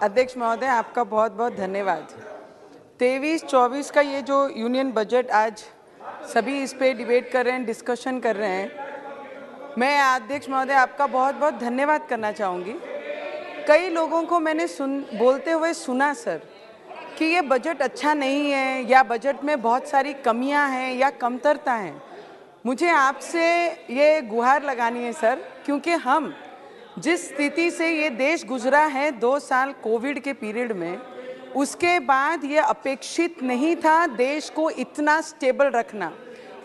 अध्यक्ष महोदय, आपका बहुत बहुत धन्यवाद। 23-24 का ये जो यूनियन बजट आज सभी इस पे डिबेट कर रहे हैं, डिस्कशन कर रहे हैं, मैं अध्यक्ष महोदय आपका बहुत बहुत धन्यवाद करना चाहूँगी। कई लोगों को मैंने बोलते हुए सुना सर कि ये बजट अच्छा नहीं है या बजट में बहुत सारी कमियां हैं या कमतरता हैं। मुझे आपसे ये गुहार लगानी है सर, क्योंकि हम जिस स्थिति से ये देश गुजरा है 2 साल कोविड के पीरियड में, उसके बाद ये अपेक्षित नहीं था देश को इतना स्टेबल रखना।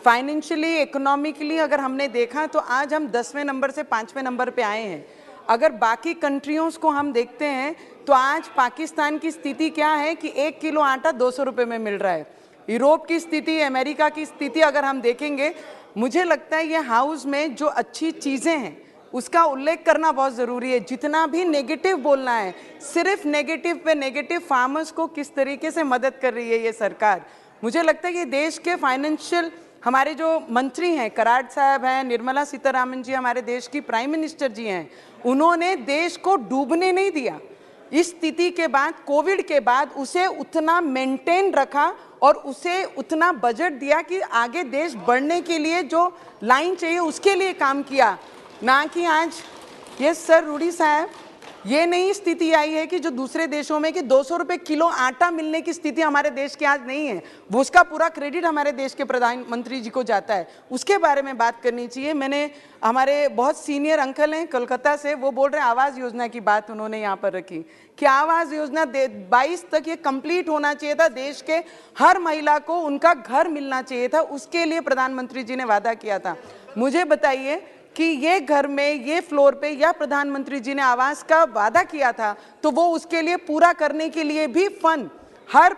फाइनेंशियली, इकोनॉमिकली अगर हमने देखा तो आज हम 10वें नंबर से 5वें नंबर पे आए हैं। अगर बाकी कंट्रियों को हम देखते हैं तो आज पाकिस्तान की स्थिति क्या है कि 1 किलो आटा 200 रुपये में मिल रहा है। यूरोप की स्थिति, अमेरिका की स्थिति अगर हम देखेंगे, मुझे लगता है ये हाउस में जो अच्छी चीज़ें हैं उसका उल्लेख करना बहुत ज़रूरी है। जितना भी नेगेटिव बोलना है, सिर्फ नेगेटिव पे नेगेटिव, फार्मर्स को किस तरीके से मदद कर रही है ये सरकार। मुझे लगता है कि देश के फाइनेंशियल हमारे जो मंत्री हैं, कराड़ साहब हैं, निर्मला सीतारामन जी हमारे देश की प्राइम मिनिस्टर जी हैं, उन्होंने देश को डूबने नहीं दिया। इस स्थिति के बाद, कोविड के बाद उसे उतना मेंटेन रखा और उसे उतना बजट दिया कि आगे देश बढ़ने के लिए जो लाइन चाहिए उसके लिए काम किया, ना कि आज ये सर रूडी साहब, ये नहीं स्थिति आई है कि जो दूसरे देशों में कि 200 रुपये किलो आटा मिलने की स्थिति हमारे देश की आज नहीं है। वो उसका पूरा क्रेडिट हमारे देश के प्रधानमंत्री जी को जाता है, उसके बारे में बात करनी चाहिए। मैंने हमारे बहुत सीनियर अंकल हैं कोलकाता से, वो बोल रहे हैं आवास योजना की बात उन्होंने यहाँ पर रखी कि आवास योजना 22 तक ये कंप्लीट होना चाहिए था, देश के हर महिला को उनका घर मिलना चाहिए था, उसके लिए प्रधानमंत्री जी ने वादा किया था। मुझे बताइए कि ये घर में, ये फ्लोर पे या प्रधानमंत्री जी ने आवास का वादा किया था तो वो उसके लिए पूरा करने के लिए भी फंड हर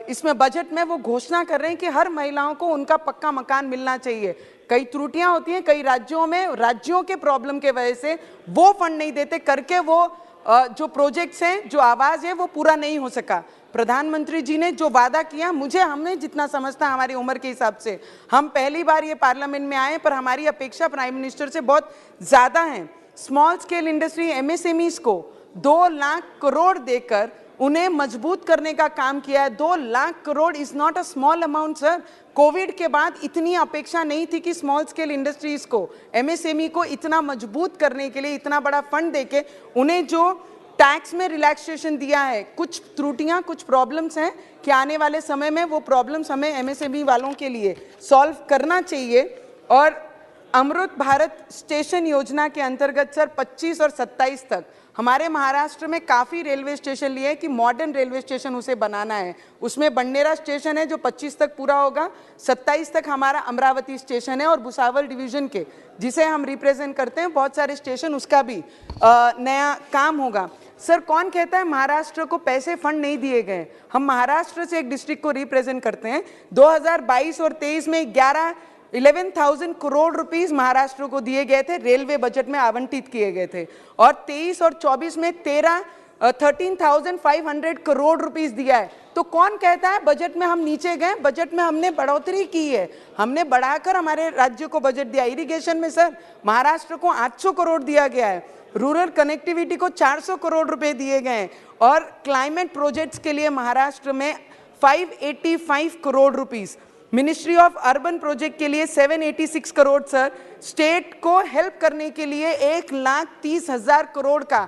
इसमें बजट में वो घोषणा कर रहे हैं कि हर महिलाओं को उनका पक्का मकान मिलना चाहिए। कई त्रुटियां होती हैं कई राज्यों में, राज्यों के प्रॉब्लम के वजह से वो फंड नहीं देते करके वो जो प्रोजेक्ट्स हैं, जो आवाज़ है, वो पूरा नहीं हो सका। प्रधानमंत्री जी ने जो वादा किया, मुझे हमने जितना समझता हमारी उम्र के हिसाब से, हम पहली बार ये पार्लियामेंट में आए, पर हमारी अपेक्षा प्राइम मिनिस्टर से बहुत ज़्यादा है। स्मॉल स्केल इंडस्ट्री MSMEs को 2 लाख करोड़ देकर उन्हें मजबूत करने का काम किया है। 2 lakh crore is not a small amount sir. Covid के बाद इतनी अपेक्षा नहीं थी कि स्मॉल स्केल इंडस्ट्रीज को, MSME को इतना मजबूत करने के लिए इतना बड़ा फंड देके उन्हें जो टैक्स में रिलैक्सेशन दिया है। कुछ त्रुटियां, कुछ प्रॉब्लम्स हैं कि आने वाले समय में वो प्रॉब्लम्स हमें MSME वालों के लिए सॉल्व करना चाहिए। और अमृत भारत स्टेशन योजना के अंतर्गत सर 25 और 27 तक हमारे महाराष्ट्र में काफ़ी रेलवे स्टेशन लिए कि मॉडर्न रेलवे स्टेशन उसे बनाना है। उसमें बंडेरा स्टेशन है जो 25 तक पूरा होगा, 27 तक हमारा अमरावती स्टेशन है और भुसावल डिवीज़न के जिसे हम रिप्रेजेंट करते हैं बहुत सारे स्टेशन, उसका भी नया काम होगा। सर कौन कहता है महाराष्ट्र को पैसे फंड नहीं दिए गए? हम महाराष्ट्र से एक डिस्ट्रिक्ट को रिप्रेजेंट करते हैं। 2022 और 23 में 11,000 करोड़ रुपीस महाराष्ट्र को दिए गए थे, रेलवे बजट में आवंटित किए गए थे। और 23 और 24 में 13,500 करोड़ रुपीस दिया है। तो कौन कहता है बजट में हम नीचे गए? बजट में हमने बढ़ोतरी की है, हमने बढ़ाकर हमारे राज्य को बजट दिया। इरिगेशन में सर महाराष्ट्र को 800 करोड़ दिया गया है, रूरल कनेक्टिविटी को 400 करोड़ रुपए दिए गए हैं और क्लाइमेट प्रोजेक्ट्स के लिए महाराष्ट्र में 585 crore rupees, ministry of urban project के लिए 786 करोड़ सर, स्टेट को हेल्प करने के लिए 1,30,000 करोड़ का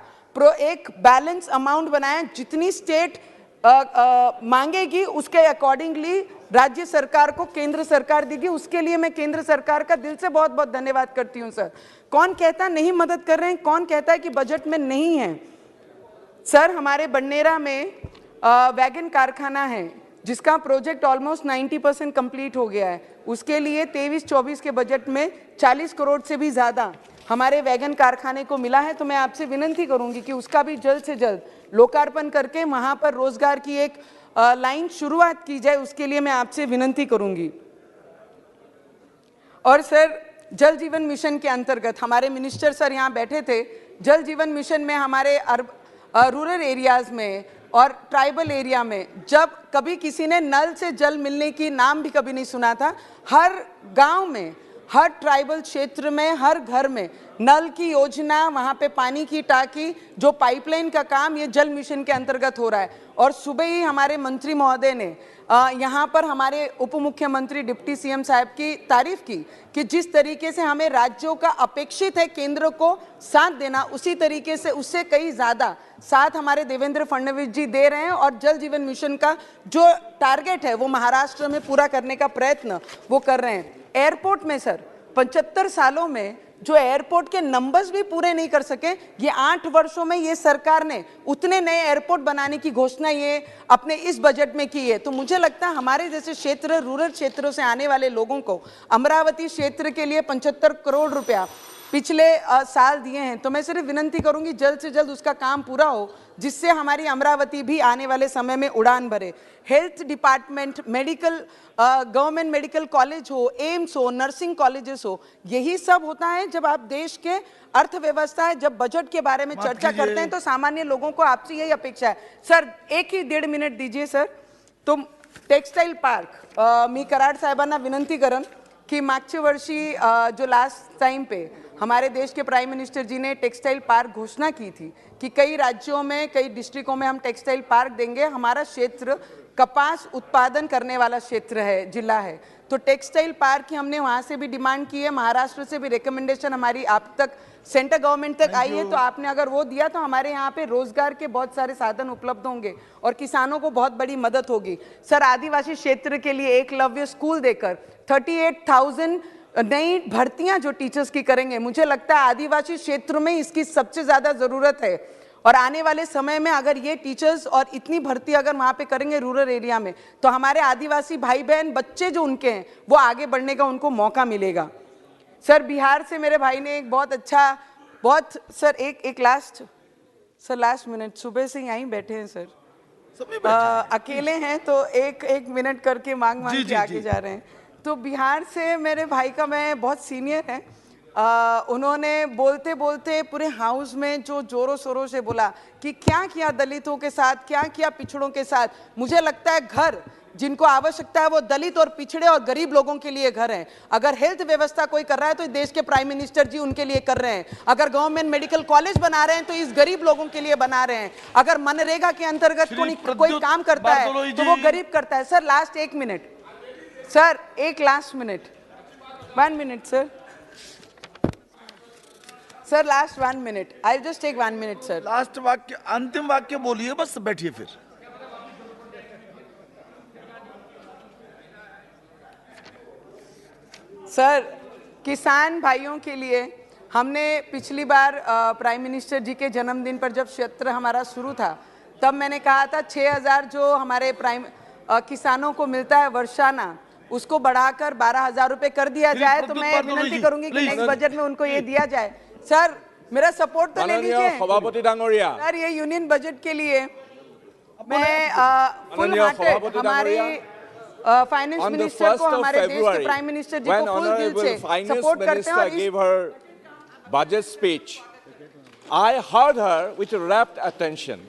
एक बैलेंस अमाउंट बनाया। जितनी स्टेट मांगेगी उसके अकॉर्डिंगली राज्य सरकार को केंद्र सरकार देगी। उसके लिए मैं केंद्र सरकार का दिल से बहुत बहुत धन्यवाद करती हूं सर। कौन कहता है नहीं मदद कर रहे हैं? कौन कहता है कि बजट में नहीं है? सर हमारे बंडेरा में वैगन कारखाना है जिसका प्रोजेक्ट ऑलमोस्ट 90% कंप्लीट हो गया है। उसके लिए 23-24 के बजट में 40 करोड़ से भी ज़्यादा हमारे वैगन कारखाने को मिला है। तो मैं आपसे विनती करूंगी कि उसका भी जल्द से जल्द लोकार्पण करके वहां पर रोजगार की एक लाइन शुरुआत की जाए, उसके लिए मैं आपसे विनती करूंगी। और सर जल जीवन मिशन के अंतर्गत हमारे मिनिस्टर सर यहाँ बैठे थे। जल जीवन मिशन में हमारे रूरल एरियाज़ में और ट्राइबल एरिया में जब कभी किसी ने नल से जल मिलने की नाम भी कभी नहीं सुना था, हर गांव में हर ट्राइबल क्षेत्र में हर घर में नल की योजना, वहाँ पे पानी की टाकी, जो पाइपलाइन का काम ये जल मिशन के अंतर्गत हो रहा है। और सुबह ही हमारे मंत्री महोदय ने यहाँ पर हमारे उप मुख्यमंत्री डिप्टी सीएम साहब की तारीफ की कि जिस तरीके से हमें राज्यों का अपेक्षित है केंद्र को साथ देना, उसी तरीके से उससे कई ज़्यादा साथ हमारे देवेंद्र फडणवीस जी दे रहे हैं। और जल जीवन मिशन का जो टारगेट है वो महाराष्ट्र में पूरा करने का प्रयत्न वो कर रहे हैं। एयरपोर्ट में सर 75 सालों में जो एयरपोर्ट के नंबर्स भी पूरे नहीं कर सके, ये 8 वर्षों में ये सरकार ने उतने नए एयरपोर्ट बनाने की घोषणा ये अपने इस बजट में की है। तो मुझे लगता है हमारे जैसे क्षेत्र, रूरल क्षेत्रों से आने वाले लोगों को अमरावती क्षेत्र के लिए 75 करोड़ रुपया पिछले साल दिए हैं। तो मैं सिर्फ विनंती करूंगी जल्द से जल्द उसका काम पूरा हो, जिससे हमारी अमरावती भी आने वाले समय में उड़ान भरे। Health department, medical, government medical college हो, एम्स हो, नर्सिंग कॉलेजेस हो, यही सब होता है जब आप देश के अर्थव्यवस्था है, जब बजट के बारे में चर्चा करते हैं तो सामान्य लोगों को आपसे यही अपेक्षा है। सर 1 ही 1.5 मिनिट दीजिए सर। तो टेक्सटाईल पार्क मी कराड साहेबांना विनंती करेन की मागच्या वर्षी जो लास्ट टाइम पे हमारे देश के प्राइम मिनिस्टर जी ने टेक्सटाइल पार्क घोषणा की थी कि कई राज्यों में, कई डिस्ट्रिक्टों में हम टेक्सटाइल पार्क देंगे। हमारा क्षेत्र कपास उत्पादन करने वाला क्षेत्र है, जिला है, तो टेक्सटाइल पार्क की हमने वहाँ से भी डिमांड की है। महाराष्ट्र से भी रिकमेंडेशन हमारी आप तक, सेंट्रल गवर्नमेंट तक आई है। तो आपने अगर वो दिया तो हमारे यहाँ पे रोजगार के बहुत सारे साधन उपलब्ध होंगे और किसानों को बहुत बड़ी मदद होगी। सर आदिवासी क्षेत्र के लिए एकलव्य स्कूल देकर 38,000 नई भर्तियां जो टीचर्स की करेंगे, मुझे लगता है आदिवासी क्षेत्र में इसकी सबसे ज्यादा जरूरत है। और आने वाले समय में अगर ये टीचर्स और इतनी भर्ती अगर वहाँ पे करेंगे रूरल एरिया में, तो हमारे आदिवासी भाई बहन, बच्चे जो उनके हैं, वो आगे बढ़ने का उनको मौका मिलेगा। सर बिहार से मेरे भाई ने एक बहुत अच्छा, बहुत सर एक लास्ट मिनट, सुबह से यहीं बैठे हैं सर, अकेले हैं तो एक मिनट करके मांग के आगे जा रहे हैं। तो बिहार से मेरे भाई का, मैं बहुत सीनियर है, उन्होंने बोलते बोलते पूरे हाउस में जो जोरों शोरों से बोला कि क्या किया दलितों के साथ, क्या किया पिछड़ों के साथ। मुझे लगता है घर जिनको आवश्यकता है वो दलित और पिछड़े और गरीब लोगों के लिए घर है। अगर हेल्थ व्यवस्था कोई कर रहा है तो देश के प्राइम मिनिस्टर जी उनके लिए कर रहे हैं। अगर गवर्नमेंट मेडिकल कॉलेज बना रहे हैं तो इस गरीब लोगों के लिए बना रहे हैं। अगर मनरेगा के अंतर्गत कोई काम करता है तो वो गरीब करता है। सर लास्ट 1 मिनट सर, एक last minute, 1 minute sir last 1 minute, I just take 1 minute sir. Last वाक्य, अंतिम वाक्य बोलिए, बस बैठिए फिर। सर किसान भाइयों के लिए हमने पिछली बार प्राइम मिनिस्टर जी के जन्मदिन पर जब सत्र हमारा शुरू था, तब मैंने कहा था 6,000 जो हमारे किसानों को मिलता है वर्षाना, उसको बढ़ाकर 12,000 रुपए कर दिया जाए। तो मैं विनती करूंगी कि नेक्स्ट बजट में उनको ये दिया जाए। सर मेरा सपोर्ट तो ले लीजिए सर, ये यूनियन बजट के लिए मैं फुल हार्टेड हमारी फाइनेंस मिनिस्टर को, हमारे देश के प्राइम मिनिस्टर जी को फुल दिल से सपोर्ट करते हैं। और budget speech, I heard her with rapt attention.